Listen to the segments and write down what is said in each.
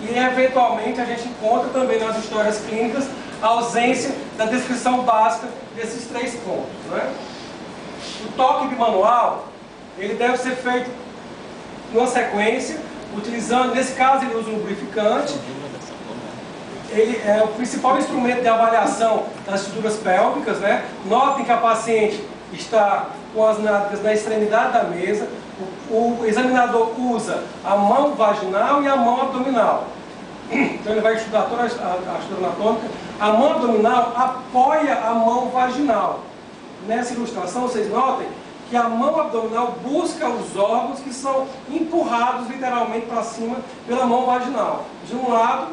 e eventualmente a gente encontra também nas histórias clínicas a ausência da descrição básica desses 3 pontos, né? O toque bimanual, ele deve ser feito numa sequência, utilizando, nesse caso ele usa um lubrificante. Ele é o principal instrumento de avaliação das estruturas pélvicas, né? Notem que a paciente está com as nádegas na extremidade da mesa. O examinador usa a mão vaginal e a mão abdominal. Então ele vai estudar toda a estrutura anatômica. A mão abdominal apoia a mão vaginal. Nessa ilustração, vocês notem que a mão abdominal busca os órgãos que são empurrados literalmente para cima pela mão vaginal, de um lado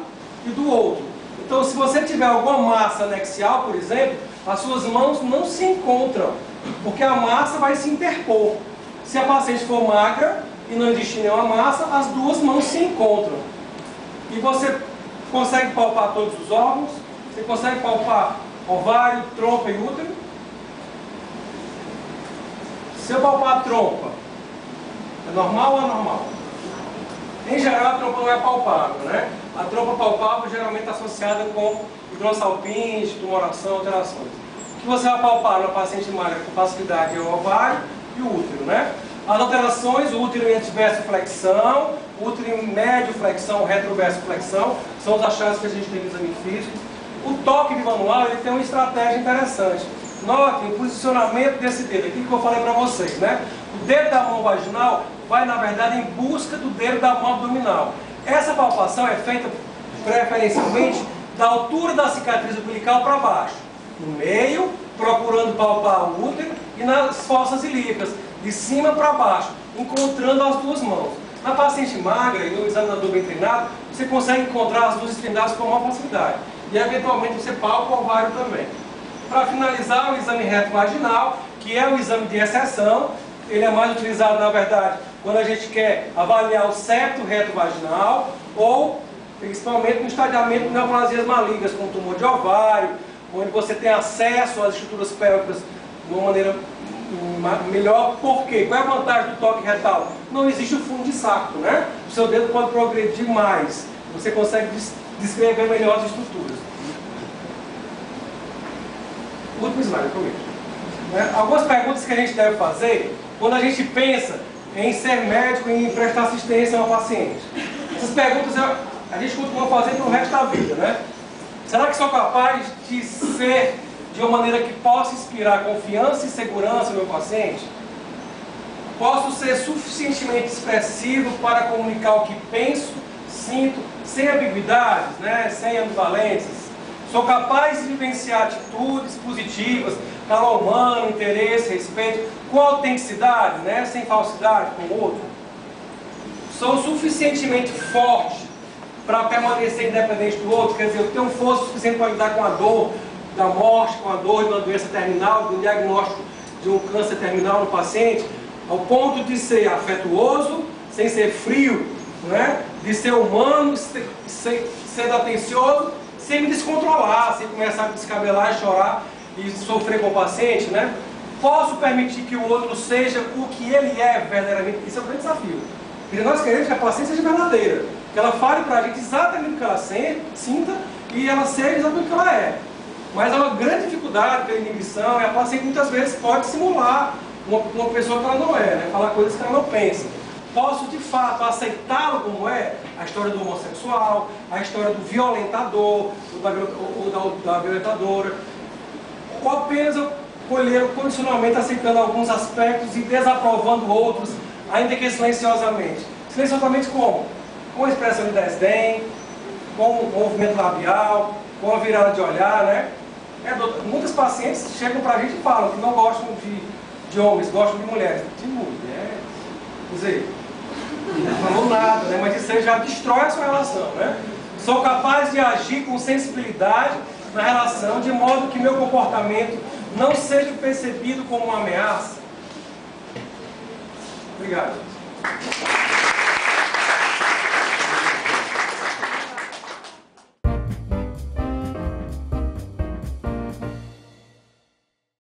e do outro. Então, se você tiver alguma massa anexial, por exemplo, as suas mãos não se encontram, porque a massa vai se interpor. Se a paciente for magra e não existe nenhuma massa, as duas mãos se encontram. E você consegue palpar todos os órgãos, você consegue palpar ovário, trompa e útero. Se eu palpar a trompa, é normal ou anormal? Em geral, a trompa não é palpável, né? A trompa palpável geralmente é associada com hidrosalpinge, tumoração, alterações. O que você vai palpar na paciente magra com facilidade é o ovário e o útero, né? As alterações, o útero em antiverso flexão, o útero em médio flexão, retroverso flexão, são os achados que a gente tem no exame físico. O toque bimanual, ele tem uma estratégia interessante. Notem o posicionamento desse dedo, aquilo que eu falei para vocês, né? O dedo da mão vaginal vai, na verdade, em busca do dedo da mão abdominal. Essa palpação é feita preferencialmente da altura da cicatriz umbilical para baixo, no meio, procurando palpar o útero, e nas fossas ilíacas, de cima para baixo, encontrando as duas mãos. Na paciente magra e no examinador bem treinado, você consegue encontrar as duas extremidades com maior facilidade. E, eventualmente, você palpa o ovário também. Para finalizar, o exame reto vaginal, que é o exame de exceção. Ele é mais utilizado, na verdade, quando a gente quer avaliar o septo reto vaginal ou, principalmente, no estadiamento de neoplasias malignas, como tumor de ovário, onde você tem acesso às estruturas pélvicas de uma maneira melhor. Por quê? Qual é a vantagem do toque retal? Não existe o fundo de saco, né? O seu dedo pode progredir mais. Você consegue descrever melhor as estruturas. Último slide, comigo. Algumas perguntas que a gente deve fazer quando a gente pensa em ser médico e em prestar assistência a uma paciente. Essas perguntas a gente costuma fazer para o resto da vida, né? Será que sou capaz de ser de uma maneira que possa inspirar confiança e segurança no meu paciente? Posso ser suficientemente expressivo para comunicar o que penso, sinto, sem ambiguidades, né? Sem ambivalências? Sou capaz de vivenciar atitudes positivas, calor humano, interesse, respeito, com autenticidade, né? Sem falsidade com o outro? Sou suficientemente forte para permanecer independente do outro, quer dizer, eu tenho força suficiente para lidar com a dor da morte, com a dor de uma doença terminal, do diagnóstico de um câncer terminal no paciente, ao ponto de ser afetuoso, sem ser frio, né? De ser humano, sendo atencioso, sem me descontrolar, sem começar a descabelar e chorar e sofrer com o paciente, né? Posso permitir que o outro seja o que ele é verdadeiramente? Isso é um grande desafio. Porque nós queremos que a paciente seja verdadeira, que ela fale para a gente exatamente o que ela sinta e ela seja exatamente o que ela é. Mas há uma grande dificuldade pela inibição e a paciente muitas vezes pode simular uma pessoa que ela não é, né? Falar coisas que ela não pensa. Posso, de fato, aceitá-lo como é, a história do homossexual, a história do violentador, ou da violentadora, ou apenas eu colher condicionalmente aceitando alguns aspectos e desaprovando outros, ainda que silenciosamente. Silenciosamente como? Com a expressão de desdém, com o movimento labial, com a virada de olhar, né? Muitas pacientes chegam para a gente e falam que não gostam de homens, gostam de mulheres. De mulheres? Quer dizer, não falou nada, né? Mas isso aí já destrói a sua relação, né? Sou capaz de agir com sensibilidade na relação, de modo que meu comportamento não seja percebido como uma ameaça. Obrigado.